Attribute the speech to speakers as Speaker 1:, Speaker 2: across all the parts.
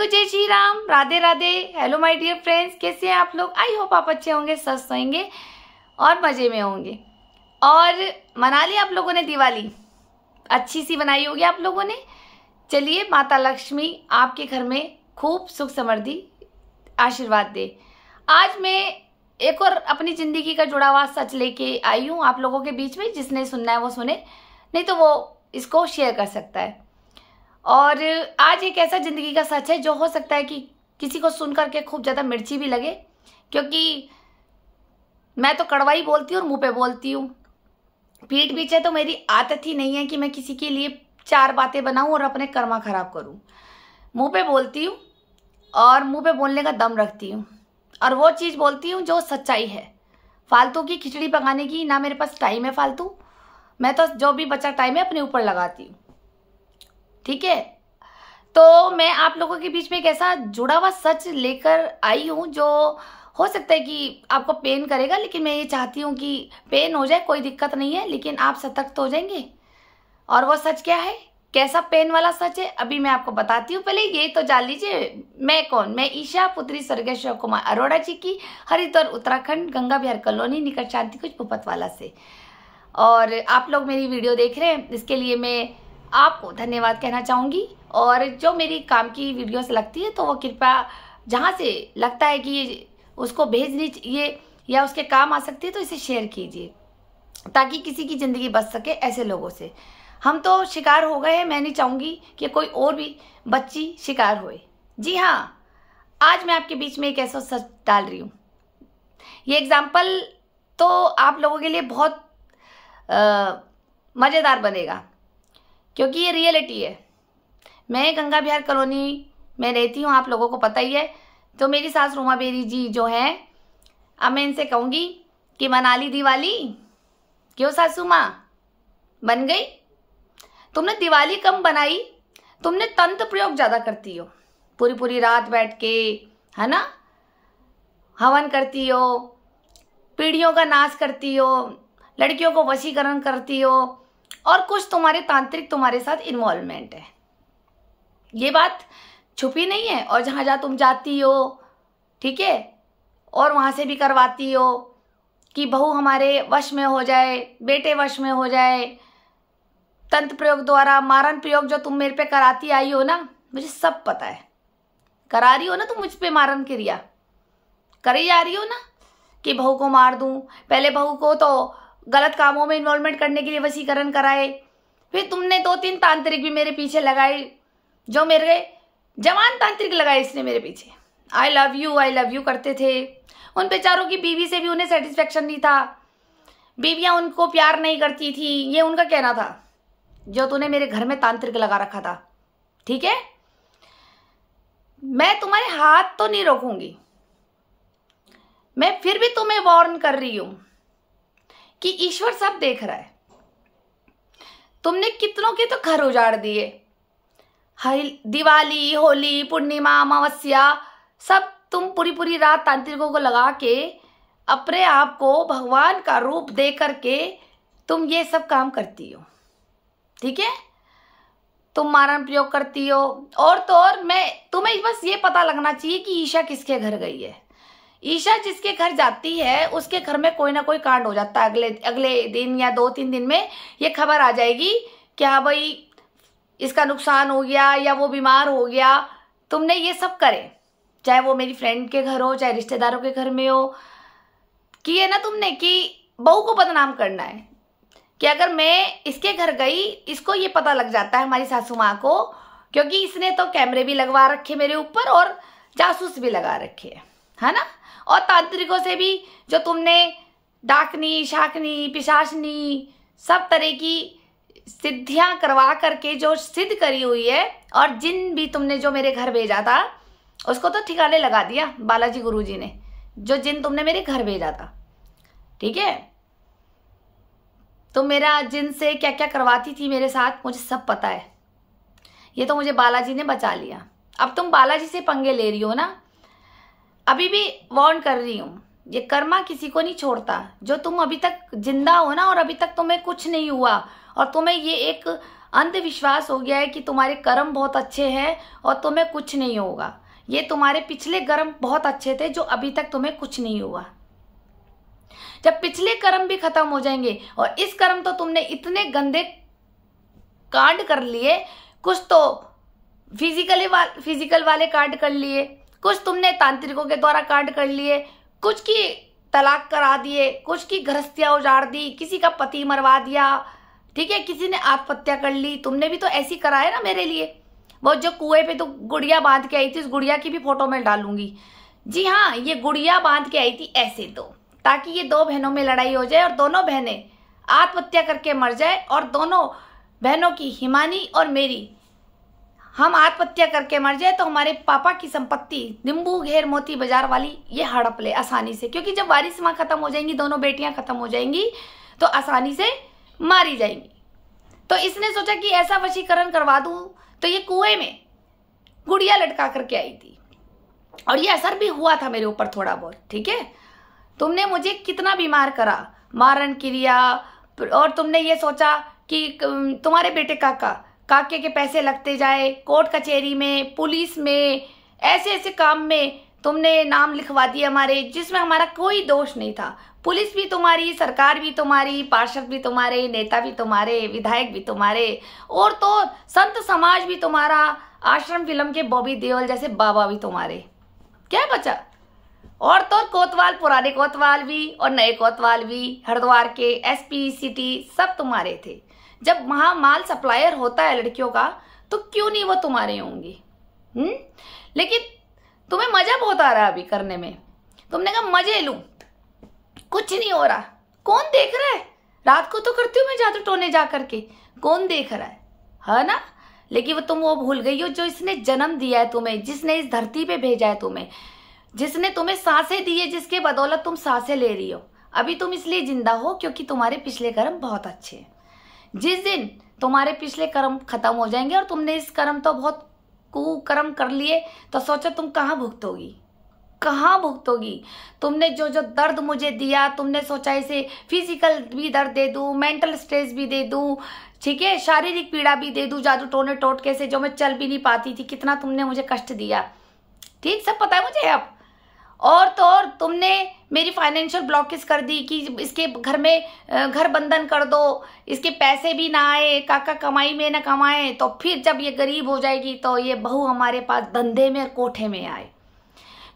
Speaker 1: को जय Shri Ram, Radhe Radhe. Hello my dear friends, कैसे हैं आप लोग? आई होप आप अच्छे होंगे, स्वस्थ होंगे और मज़े में होंगे। और मना ली आप लोगों ने दिवाली? अच्छी सी बनाई होगी आप लोगों ने। चलिए, माता लक्ष्मी आपके घर में खूब सुख समृद्धि आशीर्वाद दे। आज मैं एक और अपनी ज़िंदगी का जुड़ा हुआ सच लेके आई हूँ आप लोगों के बीच में। जिसने सुनना है वो सुने, नहीं तो वो इसको शेयर कर सकता है। और आज एक ऐसा ज़िंदगी का सच है जो हो सकता है कि किसी को सुन करके खूब ज़्यादा मिर्ची भी लगे, क्योंकि मैं तो कड़वा ही बोलती हूँ और मुँह पे बोलती हूँ। पीठ पीछे तो मेरी आदत ही नहीं है कि मैं किसी के लिए चार बातें बनाऊँ और अपने कर्मा खराब करूँ। मुँह पे बोलती हूँ और मुँह पे बोलने का दम रखती हूँ, और वो चीज़ बोलती हूँ जो सच्चाई है। फालतू की खिचड़ी पकाने की ना मेरे पास टाइम है फालतू। मैं तो जो भी बचा टाइम है अपने ऊपर लगाती हूँ, ठीक है। तो मैं आप लोगों के बीच में एक ऐसा जुड़ा हुआ सच लेकर आई हूँ जो हो सकता है कि आपको पेन करेगा, लेकिन मैं ये चाहती हूँ कि पेन हो जाए, कोई दिक्कत नहीं है, लेकिन आप सतर्क तो हो जाएंगे। और वो सच क्या है, कैसा पेन वाला सच है, अभी मैं आपको बताती हूँ। पहले ये तो जान लीजिए मैं कौन। मैं ईशा, पुत्री स्वर्गीय शिव कुमार अरोड़ा जी की, हरिद्वार उत्तराखंड, गंगा विहार कॉलोनी, निकट शांति कुछ भूपतवाला से। और आप लोग मेरी वीडियो देख रहे हैं, इसके लिए मैं आपको धन्यवाद कहना चाहूँगी। और जो मेरी काम की वीडियोस लगती है तो वो कृपया जहाँ से लगता है कि उसको भेजनी चाहिए या उसके काम आ सकती है तो इसे शेयर कीजिए, ताकि किसी की ज़िंदगी बच सके ऐसे लोगों से। हम तो शिकार हो गए हैं, मैं नहीं चाहूँगी कि कोई और भी बच्ची शिकार होए। जी हाँ, आज मैं आपके बीच में एक ऐसा सच डाल रही हूँ। ये एग्जाम्पल तो आप लोगों के लिए बहुत मज़ेदार बनेगा, क्योंकि ये रियलिटी है। मैं गंगा विहार कॉलोनी में रहती हूँ, आप लोगों को पता ही है। तो मेरी सास रूमा बेरी जी जो हैं, अब मैं इनसे कहूँगी कि मना ली दिवाली। क्यों सासू माँ, बन गई? तुमने दिवाली कम बनाई, तुमने तंत्र प्रयोग ज़्यादा करती हो। पूरी पूरी रात बैठ के, है ना, हवन करती हो, पीढ़ियों का नाश करती हो, लड़कियों को वशीकरण करती हो, और कुछ तुम्हारे तांत्रिक तुम्हारे साथ इन्वॉल्वमेंट है। ये बात छुपी नहीं है। और जहाँ जहाँ तुम जाती हो, ठीक है, और वहाँ से भी करवाती हो कि बहू हमारे वश में हो जाए, बेटे वश में हो जाए। तंत्र प्रयोग द्वारा मारण प्रयोग जो तुम मेरे पे कराती आई हो ना, मुझे सब पता है। करा रही हो ना तुम मुझ पे मारण क्रिया, करी जा रही हो ना कि बहू को मार दूं। पहले बहू को तो गलत कामों में इन्वॉल्वमेंट करने के लिए वशीकरण कराए, फिर तुमने 2-3 तांत्रिक भी मेरे पीछे लगाए, जो मेरे जवान तांत्रिक लगाए इसने मेरे पीछे। आई लव यू करते थे। उन बेचारों की बीवी से भी उन्हें सेटिस्फेक्शन नहीं था, बीवियां उनको प्यार नहीं करती थी, ये उनका कहना था। जो तूने मेरे घर में तांत्रिक लगा रखा था, ठीक है, मैं तुम्हारे हाथ तो नहीं रोकूंगी। मैं फिर भी तुम्हें वार्न कर रही हूं कि ईश्वर सब देख रहा है। तुमने कितनों के तो घर उजाड़ दिए। दिवाली, होली, पूर्णिमा, अमावस्या, सब तुम पूरी पूरी रात तांत्रिकों को लगा के अपने आप को भगवान का रूप दे करके तुम ये सब काम करती हो, ठीक है। तुम मारण प्रयोग करती हो, और तो और मैं तुम्हें बस ये पता लगना चाहिए कि ईशा किसके घर गई है। ईशा जिसके घर जाती है उसके घर में कोई ना कोई कांड हो जाता है। अगले दिन या 2-3 दिन में ये खबर आ जाएगी कि हाँ भाई इसका नुकसान हो गया या वो बीमार हो गया। तुमने ये सब करे, चाहे वो मेरी फ्रेंड के घर हो, चाहे रिश्तेदारों के घर में हो, किए ना तुमने कि बहू को बदनाम करना है। कि अगर मैं इसके घर गई, इसको ये पता लग जाता है हमारी सासू माँ को, क्योंकि इसने तो कैमरे भी लगवा रखे मेरे ऊपर और जासूस भी लगा रखे है ना। और तांत्रिकों से भी जो तुमने डाकनी, शाकनी, पिशाचनी, सब तरह की सिद्धियां करवा करके जो सिद्ध करी हुई है, और जिन भी तुमने जो मेरे घर भेजा था उसको तो ठिकाने लगा दिया बालाजी गुरुजी ने, जो जिन तुमने मेरे घर भेजा था, ठीक है। तुम मेरा जिन से क्या क्या करवाती थी मेरे साथ, मुझे सब पता है। ये तो मुझे बालाजी ने बचा लिया। अब तुम बालाजी से पंगे ले रही हो ना। अभी भी वार्न कर रही हूँ, ये कर्मा किसी को नहीं छोड़ता। जो तुम अभी तक जिंदा हो ना, और अभी तक तुम्हें कुछ नहीं हुआ, और तुम्हें ये एक अंधविश्वास हो गया है कि तुम्हारे कर्म बहुत अच्छे हैं और तुम्हें कुछ नहीं होगा। ये तुम्हारे पिछले कर्म बहुत अच्छे थे जो अभी तक तुम्हें कुछ नहीं हुआ। जब पिछले कर्म भी खत्म हो जाएंगे, और इस कर्म तो तुमने इतने गंदे कांड कर लिए, कुछ तो फिजिकल वाले कांड कर लिए, कुछ तुमने तांत्रिकों के द्वारा कांड कर लिए, कुछ की तलाक करा दिए, कुछ की गृहस्थियां उजाड़ दी, किसी का पति मरवा दिया, ठीक है, किसी ने आत्महत्या कर ली। तुमने भी तो ऐसी करा है ना मेरे लिए। वो जो कुएं पे तो गुड़िया बांध के आई थी, उस गुड़िया की भी फोटो मैं डालूंगी। जी हाँ, ये गुड़िया बांध के आई थी ऐसे, तो ताकि ये दो बहनों में लड़ाई हो जाए और दोनों बहनें आत्महत्या करके मर जाए, और दोनों बहनों की, हिमानी और मेरी, हम आत्महत्या करके मर जाए तो हमारे पापा की संपत्ति नींबू घेर मोती बाजार वाली ये हड़प ले आसानी से। क्योंकि जब वारिस माँ खत्म हो जाएंगी, दोनों बेटियां खत्म हो जाएंगी, तो आसानी से मारी जाएंगी। तो इसने सोचा कि ऐसा वशीकरण करवा दूं, तो ये कुएं में गुड़िया लटका करके आई थी, और ये असर भी हुआ था मेरे ऊपर थोड़ा बहुत, ठीक है। तुमने मुझे कितना बीमार करा, मारण क्रिया, और तुमने ये सोचा कि तुम्हारे बेटे काके के पैसे लगते जाए, कोर्ट कचहरी में, पुलिस में, ऐसे ऐसे काम में तुमने नाम लिखवा दिए हमारे, जिसमें हमारा कोई दोष नहीं था। पुलिस भी तुम्हारी, सरकार भी तुम्हारी, पार्षद भी तुम्हारे, नेता भी तुम्हारे, विधायक भी तुम्हारे, और तो संत समाज भी तुम्हारा, आश्रम फिल्म के बॉबी देओल जैसे बाबा भी तुम्हारे। क्या बचा? और तो कोतवाल, पुराने कोतवाल भी और नए कोतवाल भी, हरिद्वार के एसपी सिटी सब तुम्हारे थे। जब वहां माल सप्लायर होता है लड़कियों का, तो क्यों नहीं वो तुम्हारे होंगे? लेकिन तुम्हें मजा बहुत आ रहा है अभी करने में। तुमने कहा मजे लूं, कुछ नहीं हो रहा, कौन देख रहा है? रात को तो करती हूँ मैं जादू टोने जा करके, कौन देख रहा है ना? लेकिन वो भूल गई हो जो इसने जन्म दिया है तुम्हें, जिसने इस धरती पे भेजा है तुम्हें, जिसने तुम्हें सांसें दी है, जिसके बदौलत तुम सांसें ले रही हो। अभी तुम इसलिए जिंदा हो क्योंकि तुम्हारे पिछले कर्म बहुत अच्छे हैं। जिस दिन तुम्हारे पिछले कर्म खत्म हो जाएंगे और तुमने इस कर्म तो बहुत कुकर्म कर लिए, तो सोचो तुम कहाँ भुगतोगी, कहाँ भुगतोगी? तुमने जो जो दर्द मुझे दिया, तुमने सोचा इसे फिजिकल भी दर्द दे दूं, मेंटल स्ट्रेस भी दे दूं, ठीक है, शारीरिक पीड़ा भी दे दूं, जादू टोने टोटके से जो मैं चल भी नहीं पाती थी, कितना तुमने मुझे कष्ट दिया, ठीक, सब पता है मुझे अब। और तो और तुमने मेरी फाइनेंशियल ब्लॉकेज कर दी कि इसके घर में घर बंधन कर दो, इसके पैसे भी ना आए, काका कमाई में ना कमाए, तो फिर जब ये गरीब हो जाएगी तो ये बहू हमारे पास धंधे में और कोठे में आए।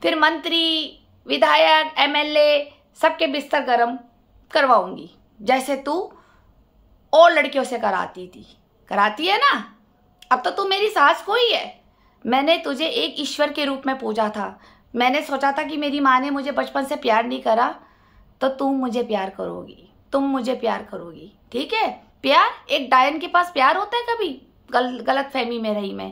Speaker 1: फिर मंत्री, विधायक, एमएलए सबके बिस्तर गरम करवाऊंगी, जैसे तू और लड़कियों से कराती है ना। अब तो तू मेरी सास को ही है। मैंने तुझे एक ईश्वर के रूप में पूजा था। मैंने सोचा था कि मेरी माँ ने मुझे बचपन से प्यार नहीं करा, तो तुम मुझे प्यार करोगी, तुम मुझे प्यार करोगी, ठीक है। प्यार, एक डायन के पास प्यार होता है कभी? गलत फहमी में रही मैं,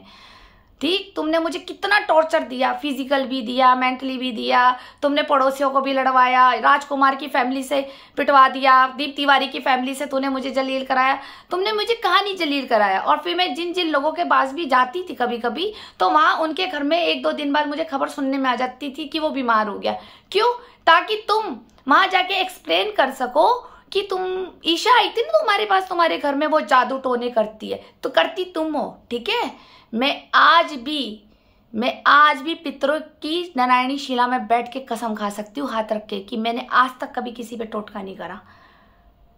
Speaker 1: ठीक। तुमने मुझे कितना टॉर्चर दिया, फिजिकल भी दिया, मेंटली भी दिया। तुमने पड़ोसियों को भी लड़वाया, राजकुमार की फैमिली से पिटवा दिया, दीप तिवारी की फैमिली से तूने मुझे जलील कराया। तुमने मुझे कहाँ नहीं जलील कराया। और फिर मैं जिन जिन लोगों के पास भी जाती थी कभी कभी, तो वहाँ उनके घर में 1-2 दिन बाद मुझे खबर सुनने में आ जाती थी कि वो बीमार हो गया। क्यों? ताकि तुम वहाँ जाके एक्सप्लेन कर सको कि तुम, ईशा आई थी ना तुम्हारे पास, तुम्हारे घर में वो जादू टोने करती है, तो करती तुम हो, ठीक है। मैं आज भी पितरों की नारायणी शिला में बैठ के कसम खा सकती हूँ हाथ रख के कि मैंने आज तक कभी किसी पे टोटका नहीं करा,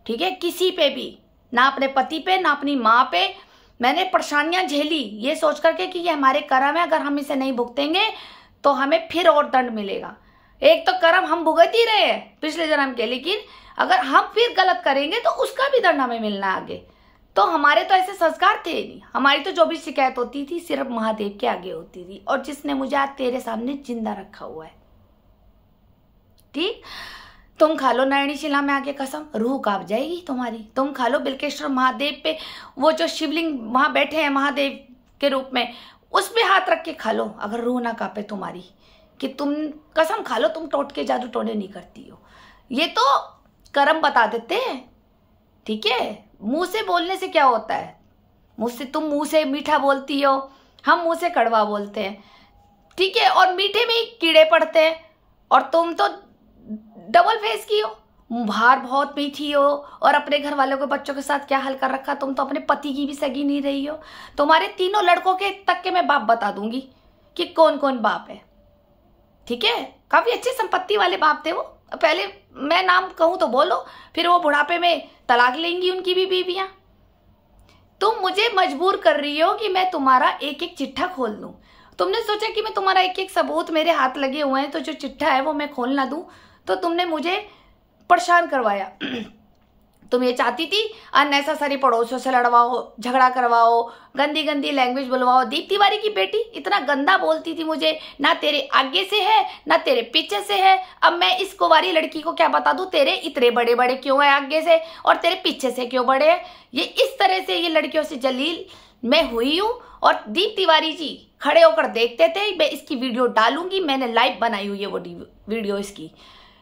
Speaker 1: ठीक है, किसी पे भी, ना अपने पति पे, ना अपनी माँ पे। मैंने परेशानियां झेली ये सोच करके कि ये हमारे कर्म है, अगर हम इसे नहीं भुगतेंगे तो हमें फिर और दंड मिलेगा। एक तो कर्म हम भुगत ही रहे हैं पिछले जन्म के, लेकिन अगर हम फिर गलत करेंगे तो उसका भी दंड हमें मिलना आगे। तो हमारे तो ऐसे संस्कार थे नहीं। हमारी तो जो भी शिकायत होती थी सिर्फ महादेव के आगे होती थी, और जिसने मुझे आज तेरे सामने जिंदा रखा हुआ है, ठीक। तुम खा लो नारायणी शिला में आके कसम, रूह कांप जाएगी तुम्हारी। तुम खा लो बिल्केश्वर महादेव पे, वो जो शिवलिंग वहां बैठे हैं महादेव के रूप में, उस पे हाथ रख के खा लो, अगर रूह ना कांपे तुम्हारी, कि तुम कसम खा लो तुम टोटके जादू टोने नहीं करती हो। ये तो कर्म बता देते हैं, ठीक है। मुंह से बोलने से क्या होता है? मुंह से मीठा बोलती हो, हम मुंह से कड़वा बोलते हैं, ठीक है। और मीठे में ही कीड़े पड़ते हैं, और तुम तो डबल फेस की हो। बाहर बहुत मीठी हो और अपने घर वालों के बच्चों के साथ क्या हाल कर रखा। तुम तो अपने पति की भी सगी नहीं रही हो। तुम्हारे तीनों लड़कों के तक के मैं बाप बता दूंगी कि कौन कौन बाप है। ठीक है, काफी अच्छी संपत्ति वाले बाप थे वो। पहले मैं नाम कहूं तो बोलो, फिर वो बुढ़ापे में तलाक लेंगी उनकी भी बीवियां। तुम मुझे मजबूर कर रही हो कि मैं तुम्हारा एक एक चिट्ठा खोल दूं। तुमने सोचा कि मैं तुम्हारा एक एक सबूत, मेरे हाथ लगे हुए हैं तो जो चिट्ठा है वो मैं खोल ना दूं, तो तुमने मुझे परेशान करवाया। तुम ये चाहती थी अननेसेसरी पड़ोसियों से लड़वाओ, झगड़ा करवाओ, गंदी गंदी लैंग्वेज बुलवाओ। दीप तिवारी की बेटी इतना गंदा बोलती थी मुझे, ना तेरे आगे से है ना तेरे पीछे से है। अब मैं इस कुंवारी लड़की को क्या बता दूं, तेरे इतने बड़े बड़े क्यों है आगे से और तेरे पीछे से क्यों बड़े है। ये इस तरह से ये लड़कियों से जलील मैं हुई हूँ। और दीप तिवारी जी खड़े होकर देखते थे, मैं इसकी वीडियो डालूंगी, मैंने लाइव बनाई हुई है वो वीडियो इसकी।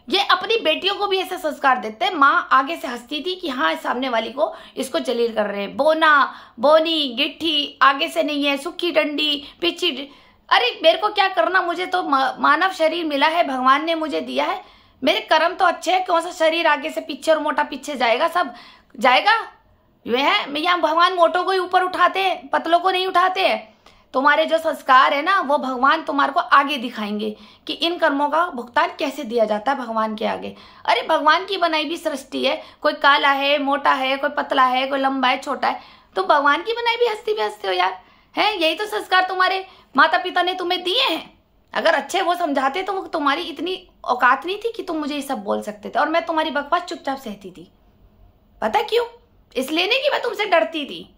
Speaker 1: ये अपनी बेटियों को भी ऐसे संस्कार देते हैं। माँ आगे से हंसती थी कि हाँ सामने वाली को इसको जलील कर रहे हैं। बोना, बोनी, गिट्ठी, आगे से नहीं है, सूखी डंडी, पीछी। अरे मेरे को क्या करना, मुझे तो मानव शरीर मिला है, भगवान ने मुझे दिया है, मेरे कर्म तो अच्छे हैं। कौन सा शरीर आगे से पीछे और मोटा पीछे जाएगा, सब जाएगा। ये है यहाँ भगवान मोटों को ही ऊपर उठाते हैं, पतलों को नहीं उठाते हैं। तुम्हारे जो संस्कार है ना वो भगवान तुम्हारे को आगे दिखाएंगे कि इन कर्मों का भुगतान कैसे दिया जाता है भगवान के आगे। अरे भगवान की बनाई भी सृष्टि है, कोई काला है, मोटा है, कोई पतला है, कोई लंबा है, छोटा है, तो भगवान की बनाई भी हंसती भी हंसते हो यार। है यही तो संस्कार तुम्हारे माता पिता ने तुम्हें दिए हैं। अगर अच्छे वो समझाते तो वो तुम्हारी इतनी औकात नहीं थी कि तुम मुझे ये सब बोल सकते थे, और मैं तुम्हारी बकवास चुपचाप सहती थी। पता क्यों? इसलिए नहीं कि मैं तुमसे डरती थी,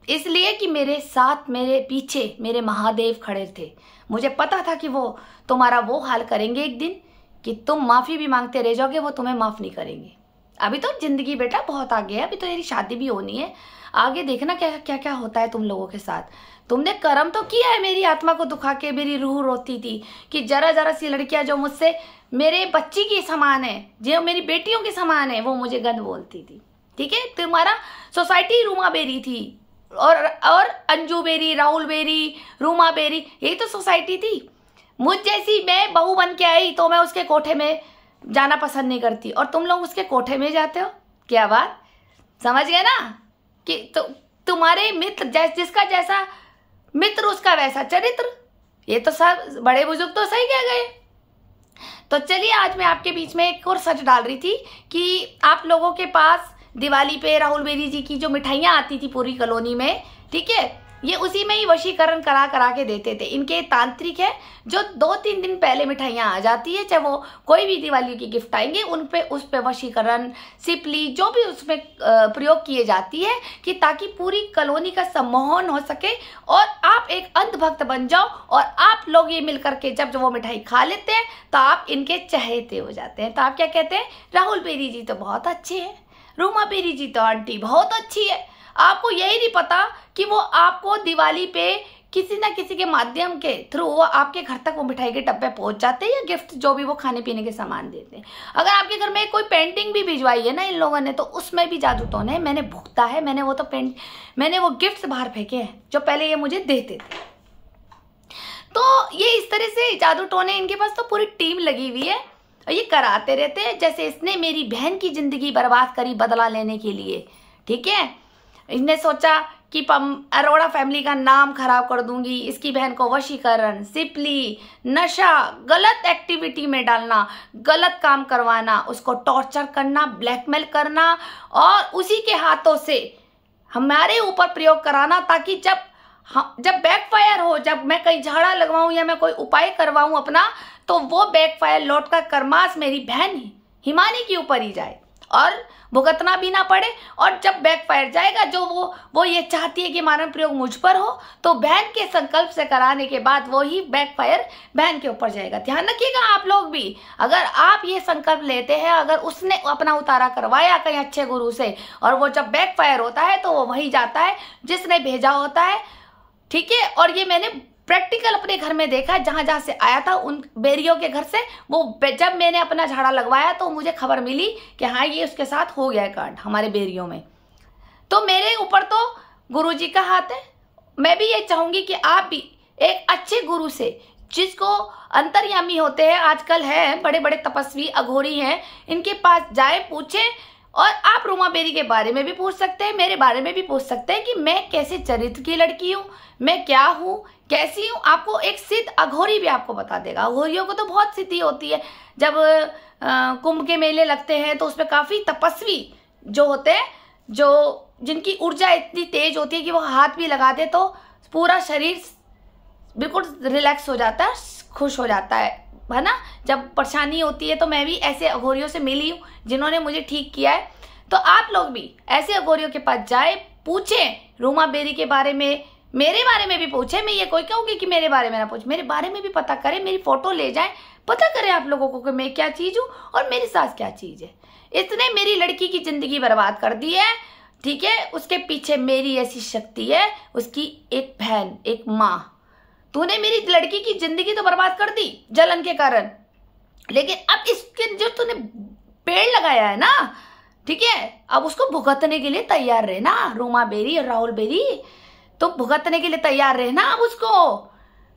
Speaker 1: इसलिए कि मेरे साथ, मेरे पीछे मेरे महादेव खड़े थे। मुझे पता था कि वो तुम्हारा वो हाल करेंगे एक दिन कि तुम माफ़ी भी मांगते रह जाओगे, वो तुम्हें माफ़ नहीं करेंगे। अभी तो जिंदगी बेटा बहुत आगे है, अभी तो मेरी शादी भी होनी है, आगे देखना क्या क्या क्या होता है तुम लोगों के साथ। तुमने कर्म तो किया है मेरी आत्मा को दुखा के। मेरी रूह रोती थी कि जरा जरा सी लड़कियां जो मुझसे मेरे बच्ची के समान है, जो मेरी बेटियों के समान है, वो मुझे गंद बोलती थी। ठीक है, तुम्हारा सोसाइटी रूमा बेरी थी और अंजू बेरी, राहुल बेरी, रूमा बेरी, यही तो सोसाइटी थी। मुझ जैसी मैं बहू बन के आई तो मैं उसके कोठे में जाना पसंद नहीं करती, और तुम लोग उसके कोठे में जाते हो। क्या बात समझ गए ना कि तुम्हारे मित्र, जिसका जैसा मित्र उसका वैसा चरित्र। ये तो सब बड़े बुजुर्ग तो सही कह गए। तो चलिए आज मैं आपके बीच में एक और सच डाल रही थी कि आप लोगों के पास दिवाली पे राहुल बेरी जी की जो मिठाइयाँ आती थी पूरी कॉलोनी में, ठीक है, ये उसी में ही वशीकरण करा के देते थे। इनके तांत्रिक है जो 2-3 दिन पहले मिठाइयाँ आ जाती है, चाहे वो कोई भी दिवाली की गिफ्ट आएंगे उन पे, उस पे वशीकरण, सिपली, जो भी उसमें प्रयोग किए जाती है कि ताकि पूरी कॉलोनी का सम्मोहन हो सके और आप एक अंधभक्त बन जाओ, और आप लोग ये मिल करके जब वो मिठाई खा लेते हैं तो आप इनके चहेते हो जाते हैं। तो आप क्या कहते हैं, राहुल बेरी जी तो बहुत अच्छे हैं, रूमा बेरी जी तो आंटी बहुत अच्छी है। आपको यही नहीं पता कि वो आपको दिवाली पे किसी ना किसी के माध्यम के थ्रू वो आपके घर तक वो मिठाई के डब्बे पहुंच जाते हैं, या गिफ्ट जो भी वो खाने पीने के सामान देते हैं। अगर आपके घर में कोई पेंटिंग भी भिजवाई है ना इन लोगों ने, तो उसमें भी जादू टोने है। मैंने भुगता है, मैंने वो गिफ्ट बाहर फेंके हैं जो पहले ये मुझे देते थे। तो ये इस तरह से जादू टोने, इनके पास तो पूरी टीम लगी हुई है, ये कराते रहते हैं। जैसे इसने मेरी बहन की जिंदगी बर्बाद करी बदला लेने के लिए, ठीक है। इसने सोचा कि अरोड़ा फैमिली का नाम खराब कर दूंगी, इसकी बहन को वशीकरण, सिपली, नशा, गलत एक्टिविटी में डालना, गलत काम करवाना, उसको टॉर्चर करना, ब्लैकमेल करना, और उसी के हाथों से हमारे ऊपर प्रयोग कराना, ताकि जब बैकफायर हो, जब मैं कहीं झाड़ा लगवाऊं या मैं कोई उपाय करवाऊं अपना, तो वो बैकफायर लौट कर करमास मेरी बहन हिमानी के ऊपर ही जाए और भुगतना भी ना पड़े। और जब बैकफायर जाएगा, जो वो ये चाहती है कि मानव प्रयोग मुझ पर हो, तो बहन के संकल्प से कराने के बाद वो ही बैकफायर बहन के ऊपर जाएगा। ध्यान रखिएगा आप लोग भी, अगर आप ये संकल्प लेते हैं, अगर उसने अपना उतारा करवाया कहीं अच्छे गुरु से, और वो जब बैकफायर होता है तो वो वही जाता है जिसने भेजा होता है, ठीक है। और ये मैंने प्रैक्टिकल अपने घर में देखा, जहां जहां से आया था उन बेरियों के घर से, वो जब मैंने अपना झाड़ा लगवाया तो मुझे खबर मिली कि हाँ ये उसके साथ हो गया है कांड हमारे बेरियों में। तो मेरे ऊपर तो गुरुजी का हाथ है। मैं भी ये चाहूंगी कि आप भी एक अच्छे गुरु से, जिसको अंतर्यामी होते हैं, आजकल है बड़े बड़े तपस्वी अघोरी हैं, इनके पास जाए पूछे। और आप रूमा बेरी के बारे में भी पूछ सकते हैं, मेरे बारे में भी पूछ सकते हैं कि मैं कैसे चरित्र की लड़की हूँ, मैं क्या हूँ, कैसी हूँ। आपको एक सिद्ध अघोरी भी आपको बता देगा। अघोरियों को तो बहुत सिद्धि होती है। जब कुंभ के मेले लगते हैं तो उसमें काफी तपस्वी जो होते हैं, जो जिनकी ऊर्जा इतनी तेज होती है कि वो हाथ भी लगा दे तो पूरा शरीर बिल्कुल रिलैक्स हो जाता है, खुश हो जाता है ना। जब परेशानी होती है तो मैं भी ऐसे अघोरियों से मिली हूँ जिन्होंने मुझे ठीक किया है। तो आप लोग भी ऐसे अघोरियों के पास जाए, पूछें रूमा बेरी के बारे में, मेरे बारे में भी पूछे। मैं ये कोई कहूँगी कि मेरे बारे में ना पूछ, मेरे बारे में भी पता करें, मेरी फोटो ले जाए, पता करें आप लोगों को कि मैं क्या चीज हूँ और मेरी सास क्या चीज है। इसने मेरी लड़की की जिंदगी बर्बाद कर दी है, ठीक है। उसके पीछे मेरी ऐसी शक्ति है, उसकी एक बहन, एक माँ। तूने मेरी लड़की की जिंदगी तो बर्बाद कर दी जलन के कारण, लेकिन अब इसके जो तूने पेड़ लगाया है ना, ठीक है, अब उसको भुगतने के लिए तैयार रहना रूमा बेरी और राहुल बेरी। तो भुगतने के लिए तैयार रहना अब उसको,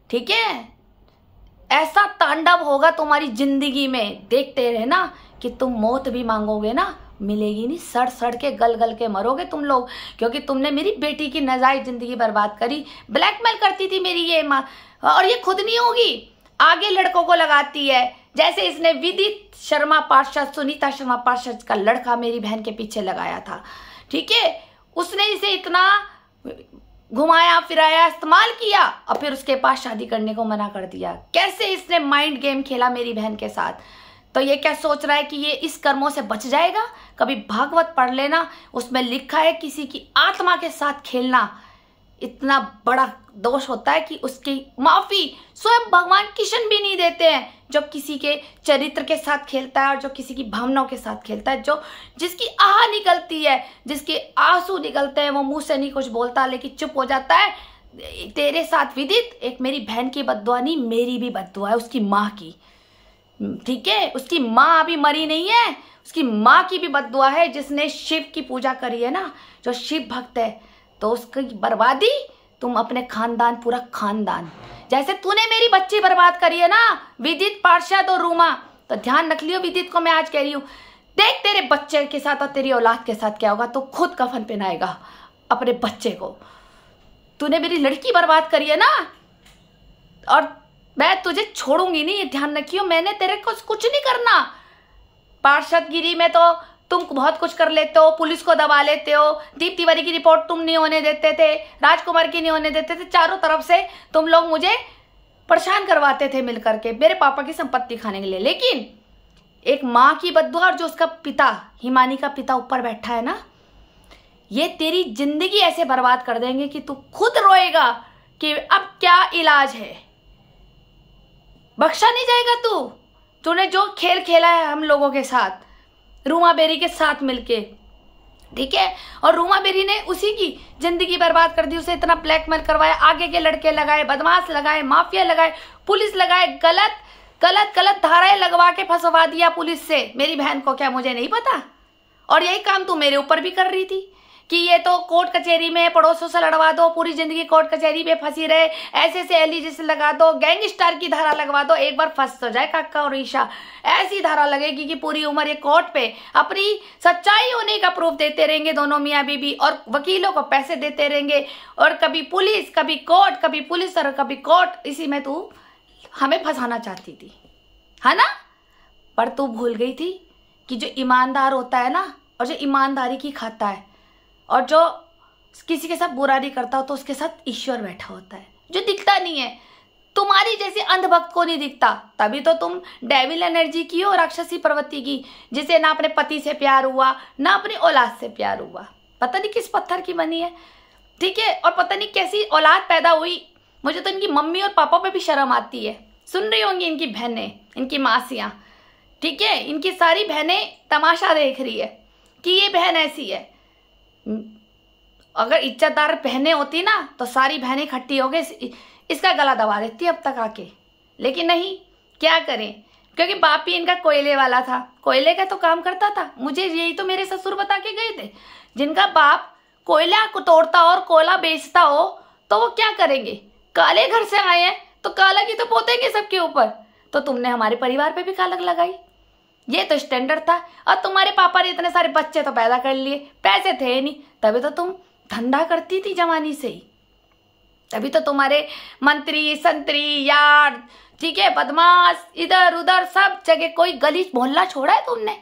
Speaker 1: ठीक है। ऐसा तांडव होगा तुम्हारी जिंदगी में, देखते रहना कि तुम मौत भी मांगोगे ना, मिलेगी नहीं, सड़ सड़ के गल गल के मरोगे तुम लोग, क्योंकि तुमने मेरी बेटी की नाजायज जिंदगी बर्बाद करी। ब्लैकमेल करती थी मेरी ये माँ, और ये खुद नहीं होगी, आगे लड़कों को लगाती है। जैसे इसने विदित शर्मा पार्षद, सुनीता शर्मा पार्षद का लड़का मेरी बहन के पीछे लगाया था, ठीक है। उसने इसे इतना घुमाया फिराया, इस्तेमाल किया और फिर उसके पास शादी करने को मना कर दिया। कैसे इसने माइंड गेम खेला मेरी बहन के साथ। तो ये क्या सोच रहा है कि ये इस कर्मों से बच जाएगा। कभी भागवत पढ़ लेना, उसमें लिखा है किसी की आत्मा के साथ खेलना इतना बड़ा दोष होता है कि उसकी माफी स्वयं भगवान किशन भी नहीं देते हैं। जो किसी के चरित्र के साथ खेलता है और जो किसी की भावनाओं के साथ खेलता है, जो जिसकी आह निकलती है, जिसके आंसू निकलते हैं, वो मुंह से नहीं कुछ बोलता लेकिन चुप हो जाता है। तेरे साथ विदित एक मेरी बहन की बद्दुआ नहीं, मेरी भी बद्दुआ है, उसकी माँ की, ठीक है। उसकी माँ अभी मरी नहीं है, उसकी माँ की भी बद्दुआ है, जिसने शिव की पूजा करी है ना, जो शिव भक्त है। तो उसकी बर्बादी तुम अपने खानदान, पूरा खानदान, जैसे तूने मेरी बच्ची बर्बाद करी है ना विदित पार्षद और रूमा, तो ध्यान रख लियो विदित को मैं आज कह रही हूँ, देख तेरे बच्चे के साथ और तेरी औलाद के साथ क्या होगा। तो खुद कफन पहनाएगा अपने बच्चे को। तूने मेरी लड़की बर्बाद करी है ना, और मैं तुझे छोड़ूंगी नहीं, ये ध्यान रखियो। मैंने तेरे को कुछ नहीं करना। पार्षदगिरी में तो तुम बहुत कुछ कर लेते हो, पुलिस को दबा लेते हो, दीप तिवारी की रिपोर्ट तुम नहीं होने देते थे, राजकुमार की नहीं होने देते थे, चारों तरफ से तुम लोग मुझे परेशान करवाते थे मिलकर के मेरे पापा की संपत्ति खाने के लिए। लेकिन एक माँ की बद्दुआ और जो उसका पिता, हिमानी का पिता ऊपर बैठा है ना, ये तेरी जिंदगी ऐसे बर्बाद कर देंगे कि तू खुद रोएगा कि अब क्या इलाज है। बख्शा नहीं जाएगा तूने जो खेल खेला है हम लोगों के साथ, रूमा बेरी के साथ मिलके, ठीक है। और रूमा बेरी ने उसी की जिंदगी बर्बाद कर दी, उसे इतना ब्लैकमेल करवाया, आगे के लड़के लगाए, बदमाश लगाए, माफिया लगाए, पुलिस लगाए, गलत गलत गलत धाराएं लगवा के फंसवा दिया पुलिस से मेरी बहन को। क्या मुझे नहीं पता? और यही काम तू मेरे ऊपर भी कर रही थी कि ये तो कोर्ट कचहरी में पड़ोसों से लड़वा दो, पूरी जिंदगी कोर्ट कचहरी में फंसी रहे, ऐसे से एलईजी लगा दो, गैंगस्टर की धारा लगवा दो, एक बार फंस तो जाए काका और ईशा। ऐसी धारा लगेगी कि पूरी उम्र ये कोर्ट पे अपनी सच्चाई होने का प्रूफ देते रहेंगे दोनों मियाँ बीबी, और वकीलों को पैसे देते रहेंगे, और कभी पुलिस, कभी कोर्ट, कभी पुलिस और कभी कोर्ट। इसी में तू हमें फंसाना चाहती थी, है ना। पर तू भूल गई थी कि जो ईमानदार होता है ना, और जो ईमानदारी की खाता है, और जो किसी के साथ बुरा नहीं करता हो, तो उसके साथ ईश्वर बैठा होता है जो दिखता नहीं है। तुम्हारी जैसी अंधभक्त को नहीं दिखता, तभी तो तुम डेविल एनर्जी की हो, राक्षसी प्रवृत्ति की, जिसे ना अपने पति से प्यार हुआ ना अपनी औलाद से प्यार हुआ। पता नहीं किस पत्थर की बनी है, ठीक है, और पता नहीं कैसी औलाद पैदा हुई। मुझे तो इनकी मम्मी और पापा पे भी शर्म आती है। सुन रही होंगी इनकी बहनें, इनकी मासियाँ, ठीक है, इनकी सारी बहनें तमाशा देख रही है कि ये बहन ऐसी है। अगर इज्जतदार बहनें होती ना तो सारी बहनें इकट्ठी हो गई इसका गला दबा देती अब तक आके, लेकिन नहीं, क्या करें, क्योंकि बाप ही इनका कोयले वाला था, कोयले का तो काम करता था। मुझे यही तो मेरे ससुर बता के गए थे, जिनका बाप कोयला को तोड़ता और कोयला बेचता हो तो वो क्या करेंगे। काले घर से आए हैं तो कालक ही तो पोतेंगे सबके ऊपर। तो तुमने हमारे परिवार पे भी कालक लगाई, ये तो स्टैंडर्ड था। और तुम्हारे पापा ने इतने सारे बच्चे तो पैदा कर लिए, पैसे थे नहीं, तभी तो तुम धंधा करती थी जवानी से ही। तभी तो तुम्हारे मंत्री संतरी यार, ठीक है, बदमाश, इधर उधर सब जगह, कोई गली मोहल्ला छोड़ा है तुमने।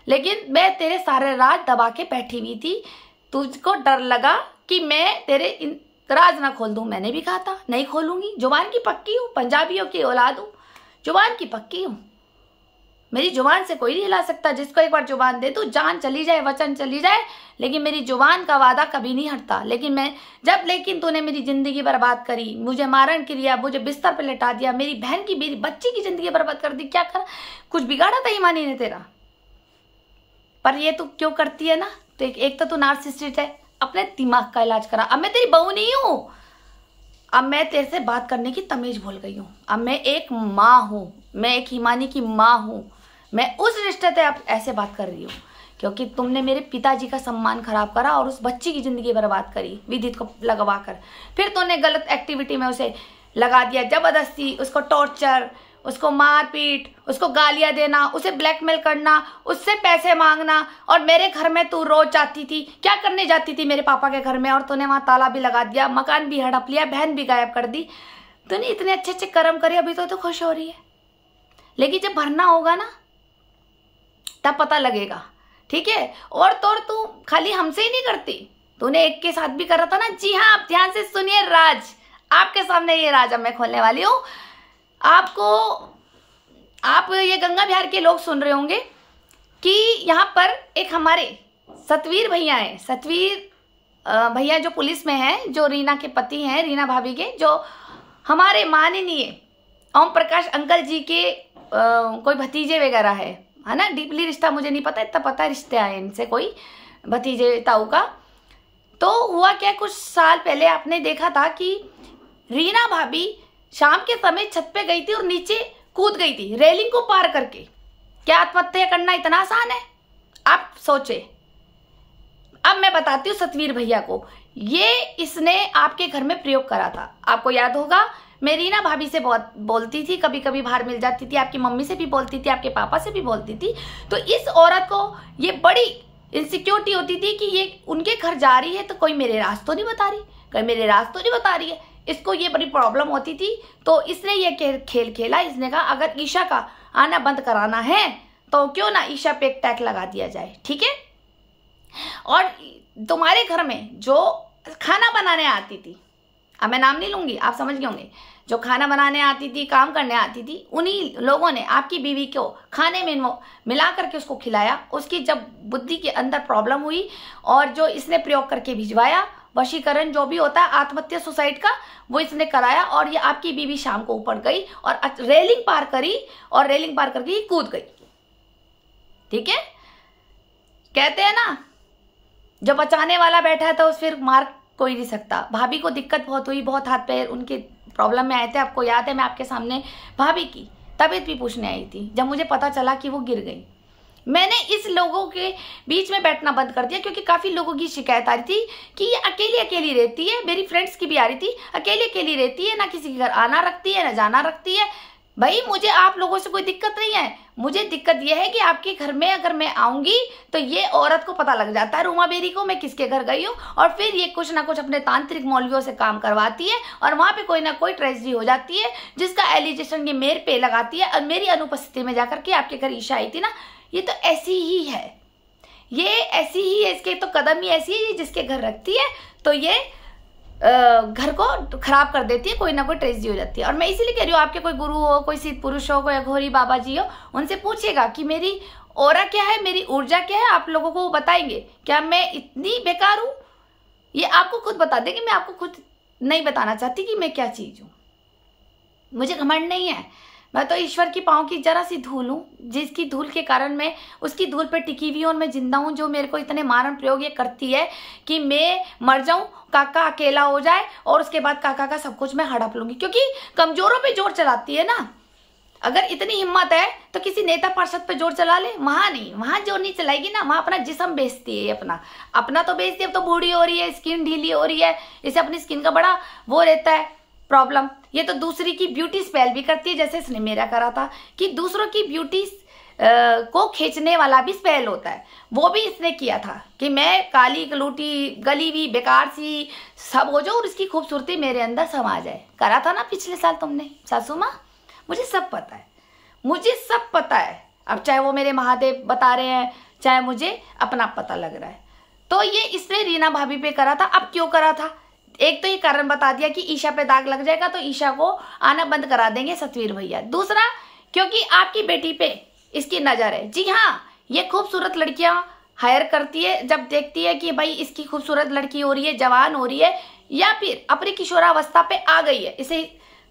Speaker 1: लेकिन मैं तेरे सारे राज दबा के बैठी हुई थी। तुझको डर लगा कि मैं तेरे राज ना खोल दूं। मैंने भी कहा था नहीं खोलूंगी, जुबान की पक्की हूँ, पंजाबियों की औलाद हूँ, जुबान की पक्की हूँ। मेरी जुबान से कोई नहीं हिला सकता। जिसको एक बार जुबान दे दूं, जान चली जाए, वचन चली जाए, लेकिन मेरी जुबान का वादा कभी नहीं हटता। लेकिन तूने मेरी जिंदगी बर्बाद करी, मुझे मारण किया, मुझे बिस्तर पे लेटा दिया, मेरी बहन की, मेरी बच्ची की जिंदगी बर्बाद कर दी। क्या कर, कुछ बिगाड़ा था ईमानी ने तेरा? पर ये तू क्यों करती है ना, तो एक तो तू नार्सिसिस्ट है। अपने दिमाग का इलाज करा। अब मैं तेरी बहू नहीं हूं, अब मैं तेरे से बात करने की तमीज भूल गई हूँ। अब मैं एक माँ हूँ, मैं एक हिमानी की माँ हूँ। मैं उस रिश्ते से अब ऐसे बात कर रही हूँ क्योंकि तुमने मेरे पिताजी का सम्मान खराब करा और उस बच्ची की जिंदगी बर्बाद करी विदित को लगवा कर। फिर तूने गलत एक्टिविटी में उसे लगा दिया, जबरदस्ती उसको टॉर्चर, उसको मारपीट, उसको गालियां देना, उसे ब्लैकमेल करना, उससे पैसे मांगना। और मेरे घर में तू रोज जाती थी, क्या करने जाती थी मेरे पापा के घर में, और तूने वहां ताला भी लगा दिया, मकान भी हड़प लिया, बहन भी गायब कर दी। तूने इतने अच्छे अच्छे कर्म करे, अभी तो खुश हो रही है। लेकिन जब भरना होगा ना तब पता लगेगा, ठीक है। और तो और तू खाली हमसे ही नहीं करती, तूने एक के साथ भी करा था ना। जी हाँ, आप ध्यान से सुनिए राज, आपके सामने ये राज अब मैं खोलने वाली हूँ। आप ये गंगा बिहार के लोग सुन रहे होंगे कि यहाँ पर एक हमारे सतवीर भैया हैं। सतवीर भैया जो पुलिस में हैं, जो रीना के पति हैं, रीना भाभी के, जो हमारे माननीय ओम प्रकाश अंकल जी के कोई भतीजे वगैरह है ना। डीपली रिश्ता मुझे नहीं पता, इतना पता है रिश्ते आए इनसे कोई भतीजे ताऊ का। तो हुआ क्या, कुछ साल पहले आपने देखा था कि रीना भाभी शाम के समय छत पे गई थी और नीचे कूद गई थी रेलिंग को पार करके। क्या आत्महत्या करना इतना आसान है? आप सोचे। अब मैं बताती हूँ सतवीर भैया को, ये इसने आपके घर में प्रयोग करा था। आपको याद होगा, मैं रीना भाभी से बहुत बोलती थी, कभी कभी बाहर मिल जाती थी, आपकी मम्मी से भी बोलती थी, आपके पापा से भी बोलती थी। तो इस औरत को ये बड़ी इनसिक्योरिटी होती थी कि ये उनके घर जा रही है तो कोई मेरे राज तो नहीं बता रही, कोई मेरे राज तो नहीं बता रही है। इसको ये बड़ी प्रॉब्लम होती थी। तो इसने ये खेल खेला। इसने कहा अगर ईशा का आना बंद कराना है तो क्यों ना ईशा पे एक टैग लगा दिया जाए, ठीक है। और तुम्हारे घर में जो खाना बनाने आती थी, अब मैं नाम नहीं लूंगी, आप समझ गए होंगे, जो खाना बनाने आती थी, काम करने आती थी, उन्हीं लोगों ने आपकी बीवी को खाने में मिला करके उसको खिलाया। उसकी जब बुद्धि के अंदर प्रॉब्लम हुई और जो इसने प्रयोग करके भिजवाया, वशीकरण जो भी होता है आत्महत्या सुसाइड का, वो इसने कराया। और ये आपकी बीवी शाम को ऊपर गई और रेलिंग पार करी और रेलिंग पार करके कूद गई, ठीक है। कहते हैं ना, जो बचाने वाला बैठा है तो फिर मार कोई नहीं सकता। भाभी को दिक्कत बहुत हुई, बहुत हाथ पैर उनके प्रॉब्लम में आए थे। आपको याद है, मैं आपके सामने भाभी की तबीयत भी पूछने आई थी जब मुझे पता चला कि वो गिर गई। मैंने इस लोगों के बीच में बैठना बंद कर दिया क्योंकि काफी लोगों की शिकायत आ रही थी कि ये अकेली अकेली रहती है। मेरी फ्रेंड्स की भी आ रही थी, अकेली अकेली रहती है, ना किसी के घर आना रखती है, ना जाना रखती है। भाई मुझे आप लोगों से कोई दिक्कत नहीं है, मुझे दिक्कत यह है कि आपके घर में अगर मैं आऊंगी तो ये औरत को पता लग जाता है, रूमा बेरी को, मैं किसके घर गई हूँ। और फिर ये कुछ ना कुछ अपने तांत्रिक मौलवियों से काम करवाती है और वहां पे कोई ना कोई ट्रेजेडी हो जाती है जिसका एलिगेशन ये मेरे पे लगाती है। और मेरी अनुपस्थिति में जाकर के आपके घर ईशा आई थी ना, ये तो ऐसी ही है, ये ऐसी ही है, इसके तो कदम ही ऐसी है, जिसके घर रखती है तो ये घर को खराब कर देती है, कोई ना कोई ट्रेजेडी हो जाती है। और मैं इसीलिए कह रही हूँ, आपके कोई गुरु हो, कोई सिद्ध पुरुष हो, कोई अघोरी बाबा जी हो, उनसे पूछिएगा कि मेरी ऑरा क्या है, मेरी ऊर्जा क्या है। आप लोगों को वो बताएंगे। क्या मैं इतनी बेकार हूँ? ये आपको खुद बता देंगे। मैं आपको खुद नहीं बताना चाहती कि मैं क्या चीज हूँ। मुझे घमंड नहीं है, मैं तो ईश्वर की पाँव की जरा सी धूल हूँ, जिसकी धूल के कारण मैं उसकी धूल पे टिकी हुई हूँ और मैं जिंदा हूँ। जो मेरे को इतने मारण प्रयोग ये करती है कि मैं मर जाऊं, काका अकेला हो जाए और उसके बाद काका का सब कुछ मैं हड़प लूंगी, क्योंकि कमजोरों पे जोर चलाती है ना। अगर इतनी हिम्मत है तो किसी नेता पार्षद पे जोर चला ले, वहां नहीं, वहां जोर नहीं चलाएगी ना, वहां अपना जिस्म बेचती है। अपना तो बेचती है। अब तो बूढ़ी हो रही है, स्किन ढीली हो रही है, इसे अपनी स्किन का बड़ा वो रहता है, प्रॉब्लम। ये तो दूसरी की ब्यूटी स्पेल भी करती है, जैसे इसने मेरा करा था कि दूसरों की ब्यूटी को खींचने वाला भी स्पेल होता है, वो भी इसने किया था कि मैं काली कलूटी गली हुई बेकार सी सब हो जाऊँ और इसकी खूबसूरती मेरे अंदर समा जाए। करा था ना पिछले साल तुमने सासू माँ, मुझे सब पता है, मुझे सब पता है। अब चाहे वो मेरे महादेव बता रहे हैं, चाहे मुझे अपना पता लग रहा है। तो ये इसने रीना भाभी पे करा था। अब क्यों करा था? एक तो ये कारण बता दिया कि ईशा पे दाग लग जाएगा तो ईशा को आना बंद करा देंगे सतवीर भैया। दूसरा, क्योंकि आपकी बेटी पे इसकी नजर है। जी हाँ, ये खूबसूरत लड़कियां हायर करती है जब देखती है कि भाई इसकी खूबसूरत लड़की हो रही है, जवान हो रही है या फिर अपनी किशोरावस्था पे आ गई है इसे,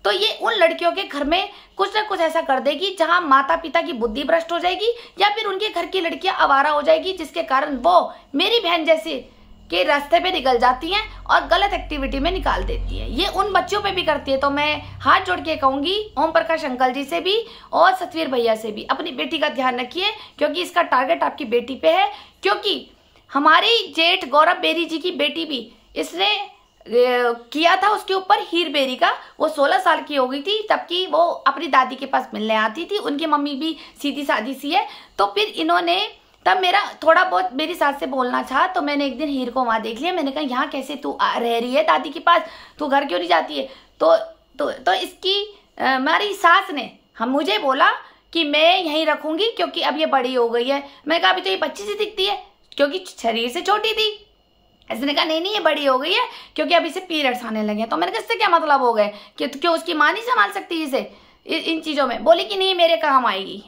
Speaker 1: तो ये उन लड़कियों के घर में कुछ ना कुछ ऐसा कर देगी जहां माता पिता की बुद्धि भ्रष्ट हो जाएगी या फिर उनके घर की लड़कियां आवारा हो जाएगी, जिसके कारण वो मेरी बहन जैसे के रास्ते पे निकल जाती हैं और गलत एक्टिविटी में निकाल देती है। ये उन बच्चों पे भी करती है। तो मैं हाथ जोड़ के कहूंगी ओम प्रकाश अंकल जी से भी और सतवीर भैया से भी, अपनी बेटी का ध्यान रखिए, क्योंकि इसका टारगेट आपकी बेटी पे है। क्योंकि हमारी जेठ गौरव बेरी जी की बेटी भी इसने किया था उसके ऊपर हीर बेरी का। वो 16 साल की हो गई थी तबकि वो अपनी दादी के पास मिलने आती थी। उनकी मम्मी भी सीधी सादी सी है। तो फिर इन्होंने तब मेरा थोड़ा बहुत मेरी सास से बोलना था, तो मैंने एक दिन हीर को वहां देख लिया। मैंने कहा यहाँ कैसे तू रह रही है दादी के पास, तू घर क्यों नहीं जाती है? तो इसकी हमारी सास ने मुझे बोला कि मैं यहीं रखूंगी क्योंकि अब ये बड़ी हो गई है। मैंने कहा अभी तो ये बच्ची सी दिखती है क्योंकि शरीर से छोटी थी। इसने कहा नहीं ये बड़ी हो गई है क्योंकि अब इसे पीरियड्स आने लगे हैं। तो मैंने कहा इससे क्या मतलब हो गए कि क्यों उसकी माँ नहीं संभाल सकती इसे इन चीजों में? बोली कि नहीं मेरे काम आएगी।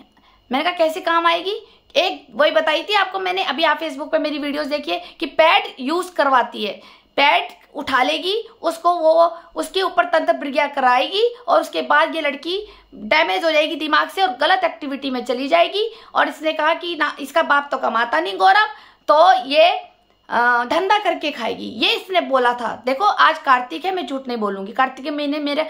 Speaker 1: मैंने कहा कैसे काम आएगी? एक वही बताई थी आपको मैंने, अभी आप फेसबुक पे मेरी वीडियोस देखिए कि पैड यूज करवाती है, पैड उठा लेगी उसको, वो उसके ऊपर तंत्र प्रज्ञा कराएगी और उसके बाद ये लड़की डैमेज हो जाएगी दिमाग से और गलत एक्टिविटी में चली जाएगी। और इसने कहा कि ना इसका बाप तो कमाता नहीं गौरव, तो ये धंधा करके खाएगी, ये इसने बोला था। देखो आज कार्तिक है, मैं झूठ नहीं बोलूंगी। कार्तिक के महीने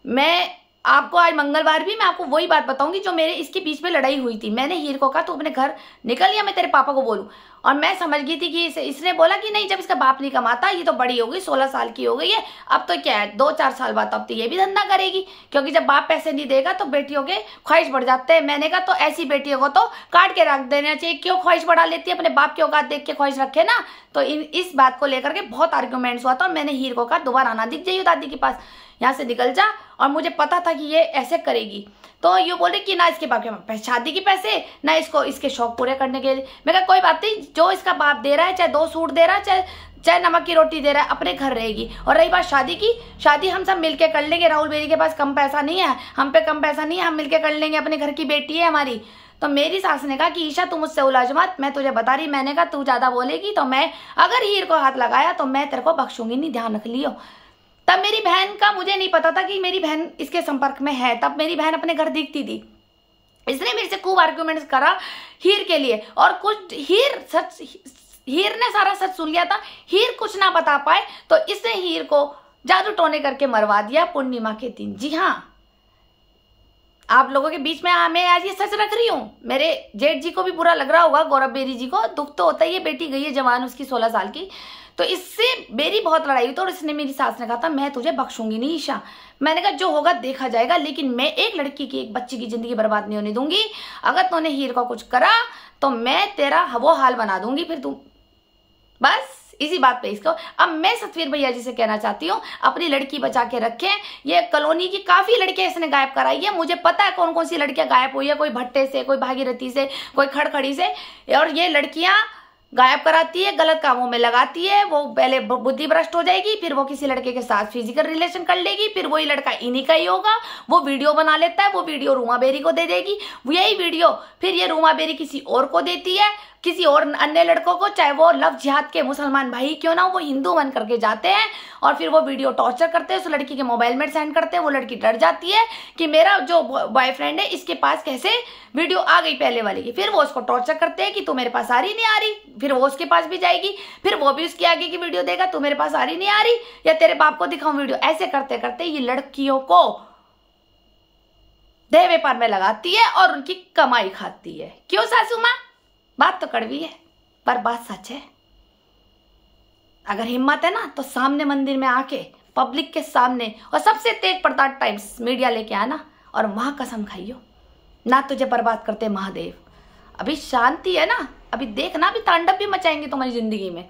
Speaker 1: मैं आपको आज मंगलवार भी मैं आपको वही बात बताऊंगी जो मेरे इसके बीच में लड़ाई हुई थी। मैंने हीर को कहा तू अपने घर निकल या मैं तेरे पापा को बोलूं, और मैं समझ गई थी कि इसने बोला कि नहीं जब इसका बाप नहीं कमाता, ये तो बड़ी हो गई 16 साल की हो गई है, अब तो क्या है 2-4 साल बाद अब तो ये भी धंधा करेगी, क्योंकि जब बाप पैसे नहीं देगा तो बेटियों के ख्वाहिश बढ़ जाते हैं। मैंने कहा तो ऐसी बेटियों को तो काट के रख देना चाहिए, क्यों ख्वाहिश बढ़ा लेती है? अपने बाप की औकात देख के ख्वाहिश रखे ना। तो इस बात को लेकर के बहुत आर्ग्यूमेंट्स हुआ था और मैंने हीर को कहा दोबारा आना दिख जाइए दादी के पास, यहाँ से निकल जा। और मुझे पता था कि ये ऐसे करेगी, तो ये बोले कि ना इसके बाप के शादी के पैसे ना इसको इसके शौक पूरे करने के लिए। मैं कहा कोई बात नहीं, जो इसका बाप दे रहा है, चाहे 2 सूट दे रहा है, चाहे नमक की रोटी दे रहा है, अपने घर रहेगी। और रही बात शादी की, शादी हम सब मिलके कर लेंगे। राहुल बेरी के पास कम पैसा नहीं है, हम पे कम पैसा नहीं है, हम मिलके कर लेंगे, अपने घर की बेटी है हमारी। तो मेरी सास ने कहा कि ईशा तू मुझसे उलझ मत, मैं तुझे बता रही। मैंने कहा तू ज्यादा बोलेगी तो मैं अगर हीर को हाथ लगाया तो मैं तेरे को बख्शूंगी नहीं, ध्यान रख लियो। तब मेरी बहन का मुझे नहीं पता था कि मेरी बहन इसके संपर्क में है, तब मेरी बहन अपने घर दिखती थी। इसने मेरे से खूब आर्ग्यूमेंट्स करा हीर के लिए, और कुछ हीर ने सारा सच सुन लिया था। हीर कुछ ना बता पाए तो इसने हीर को जादू टोने करके मरवा दिया पूर्णिमा के दिन। जी हाँ, आप लोगों के बीच में मैं आज ये सच रख रही हूँ। मेरे जेठ जी को भी बुरा लग रहा होगा, गौरव बेरी जी को दुख तो होता ही है, बेटी गई है जवान उसकी 16 साल की। तो इससे मेरी बहुत लड़ाई हुई, तो इसने मेरी सास ने कहा था मैं तुझे बख्शूंगी नहीं ईशा। मैंने कहा जो होगा देखा जाएगा, लेकिन मैं एक लड़की की, एक बच्ची की जिंदगी बर्बाद नहीं होने दूंगी। अगर तूने हीर का कुछ करा तो मैं तेरा वो हाल बना दूंगी फिर तू। बस इसी बात पे इसको अब मैं सतवीर भैया जी से कहना चाहती हूँ, अपनी लड़की बचा के रखें। ये कॉलोनी की काफी लड़कियां इसने गायब कराई है, मुझे पता है कौन कौन सी लड़कियां गायब हुई है, कोई भट्टे से, कोई भागीरथी से, कोई खड़खड़ी से। और ये लड़कियां गायब कराती है, गलत कामों में लगाती है। वो पहले बुद्धि भ्रष्ट हो जाएगी, फिर वो किसी लड़के के साथ फिजिकल रिलेशन कर लेगी, फिर वही लड़का इन्हीं का ही होगा। वो वीडियो बना लेता है, वो वीडियो रूमा बेरी को दे देगी, यही वीडियो फिर ये रूमा बेरी किसी और को देती है, किसी और अन्य लड़कों को, चाहे वो लव जिहाद के मुसलमान भाई क्यों ना, वो हिंदू बन करके जाते हैं और फिर वो वीडियो टॉर्चर करते हैं, उस लड़की के मोबाइल में सेंड करते हैं। वो लड़की डर जाती है कि मेरा जो बॉयफ्रेंड है इसके पास कैसे वीडियो आ गई पहले वाली की। फिर वो उसको टॉर्चर करते हैं कि तू मेरे पास आ रही नहीं आ रही, फिर वो उसके पास भी जाएगी, फिर वो भी उसके आगे की वीडियो देगा, तू मेरे पास आ रही नहीं आ रही, या तेरे बाप को दिखाऊं वीडियो। ऐसे करते करते ये लड़कियों को देह व्यापार में लगाती है और उनकी कमाई खाती है। क्यों सासू माँ? बात तो कड़वी है पर बात सच है। अगर हिम्मत है ना तो सामने मंदिर में आके पब्लिक के सामने और सबसे तेज प्रताप टाइम्स मीडिया लेके आना और वहाँ कसम खाइयो ना तुझे बर्बाद करते महादेव। अभी शांति है ना, अभी देखना, अभी तांडव भी मचाएंगे तुम्हारी जिंदगी में,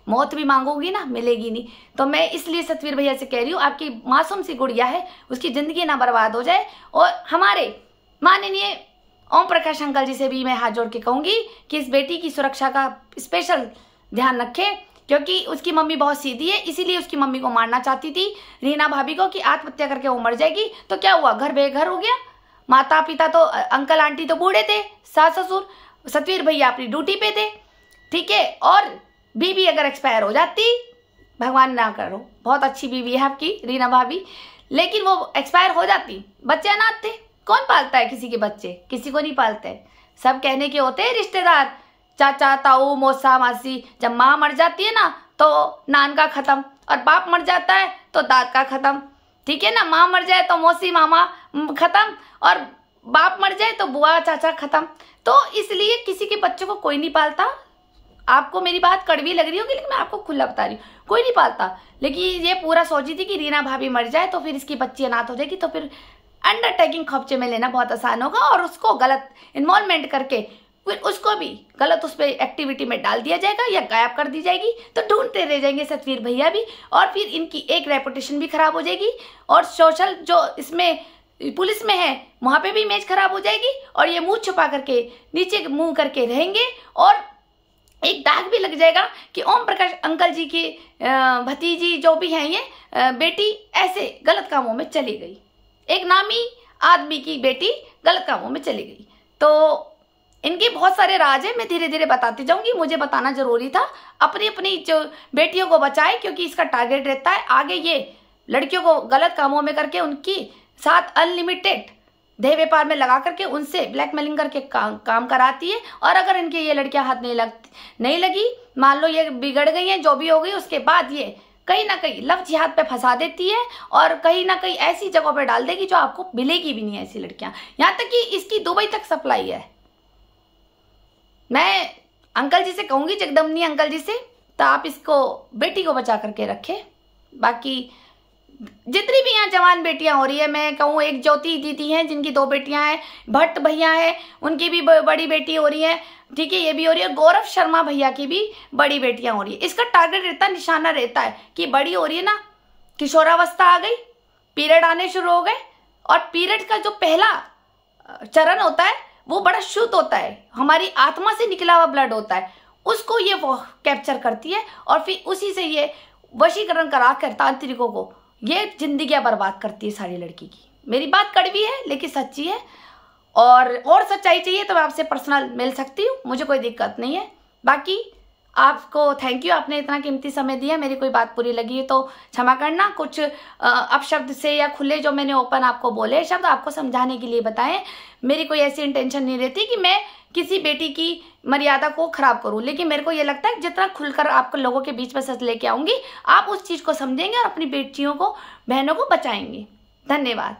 Speaker 1: मौत भी मांगोगी ना, मिलेगी नहीं। तो मैं इसलिए सतवीर भैया से कह रही हूँ, आपकी मासूम सी गुड़िया है, उसकी ज़िंदगी ना बर्बाद हो जाए। और हमारे माननीय ओम प्रकाश अंकल जी से भी मैं हाथ जोड़ के कहूँगी कि इस बेटी की सुरक्षा का स्पेशल ध्यान रखें, क्योंकि उसकी मम्मी बहुत सीधी है, इसीलिए उसकी मम्मी को मारना चाहती थी रीना भाभी को कि आत्महत्या करके वो मर जाएगी। तो क्या हुआ, घर बेघर हो गया। माता पिता तो, अंकल आंटी तो बूढ़े थे, सास ससुर, सतवीर भैया अपनी ड्यूटी पे थे, ठीक है। और बीवी अगर एक्सपायर हो जाती, भगवान ना करो, बहुत अच्छी बीवी है आपकी रीना भाभी, लेकिन वो एक्सपायर हो जाती, बच्चे अनाथ थे, कौन पालता है किसी के बच्चे, किसी को नहीं पालते हैं। सब कहने के होते हैं रिश्तेदार, चाचा ताऊ मौसा मासी। जब माँ मर जाती है ना तो नान का खत्म, और बाप मर जाता है तो दाद का खत्म, ठीक है ना। माँ मर जाए तो मौसी मामा खत्म, और बाप मर जाए तो बुआ चाचा खत्म। तो इसलिए किसी के बच्चों को कोई नहीं पालता। आपको मेरी बात कड़वी लग रही होगी, लेकिन मैं आपको खुला बता रही हूँ, कोई नहीं पालता। लेकिन ये पूरा सोची थी कि रीना भाभी मर जाए तो फिर इसकी बच्ची अनाथ हो जाएगी, तो फिर अंडरटेकिंग खर्चे में लेना बहुत आसान होगा, और उसको गलत इन्वॉल्वमेंट करके फिर उसको भी गलत उस पर एक्टिविटी में डाल दिया जाएगा या गायब कर दी जाएगी। तो ढूंढते रह जाएंगे सतवीर भैया भी, और फिर इनकी एक रेपुटेशन भी खराब हो जाएगी, और सोशल जो इसमें पुलिस में है वहाँ पे भी इमेज खराब हो जाएगी, और ये मुंह छुपा करके नीचे मुंह करके रहेंगे, और एक दाग भी लग जाएगा कि ओम प्रकाश अंकल जी की भतीजी जो भी है ये बेटी ऐसे गलत कामों में चली गई, एक नामी आदमी की बेटी गलत कामों में चली गई। तो इनके बहुत सारे राज है, मैं धीरे धीरे बताती जाऊंगी, मुझे बताना जरूरी था। अपनी अपनी जो बेटियों को बचाए, क्योंकि इसका टारगेट रहता है आगे ये लड़कियों को गलत कामों में करके उनकी साथ अनलिमिटेड देह व्यापार में लगा करके उनसे ब्लैकमेलिंग करके काम कराती है। और अगर इनके ये लड़कियां हाथ नहीं लगी, मान लो ये बिगड़ गई हैं, जो भी हो गई, उसके बाद ये कहीं ना कहीं लव जिहाद पे फंसा देती है, और कहीं ना कहीं ऐसी जगहों पे डाल देगी जो आपको मिलेगी भी नहीं ऐसी लड़कियां। यहाँ तक कि इसकी दुबई तक सप्लाई है। मैं अंकल जी से कहूंगी, जगदम्बनी अंकल जी से, तो आप इसको बेटी को बचा करके रखें। बाकी जितनी भी यहाँ जवान बेटियां हो रही है, मैं कहूँ एक ज्योति दीदी हैं जिनकी 2 बेटियां हैं, भट्ट भैया हैं उनकी भी बड़ी बेटी हो रही है, ठीक है, ये भी हो रही है, गौरव शर्मा भैया की भी बड़ी बेटियां हो रही है। इसका टारगेट रहता है, निशाना रहता है कि बड़ी हो रही है ना, किशोरावस्था आ गई, पीरियड आने शुरू हो गए, और पीरियड का जो पहला चरण होता है वो बड़ा शुद्ध होता है, हमारी आत्मा से निकला हुआ ब्लड होता है, उसको ये वो कैप्चर करती है, और फिर उसी से ये वशीकरण करा कर तांत्रिकों को ये जिंदगियां बर्बाद करती है सारी लड़की की। मेरी बात कड़वी है लेकिन सच्ची है, और सच्चाई चाहिए तो मैं आपसे पर्सनल मिल सकती हूँ, मुझे कोई दिक्कत नहीं है। बाकी आपको थैंक यू, आपने इतना कीमती समय दिया। मेरी कोई बात बुरी लगी है तो क्षमा करना। कुछ अपशब्द से या खुले जो मैंने ओपन आपको बोले शब्द आपको समझाने के लिए बताएं, मेरी कोई ऐसी इंटेंशन नहीं रहती कि मैं किसी बेटी की मर्यादा को खराब करूं। लेकिन मेरे को ये लगता है जितना खुलकर आपको लोगों के बीच में सच लेके आऊंगी, आप उस चीज़ को समझेंगे और अपनी बेटियों को, बहनों को बचाएंगे। धन्यवाद।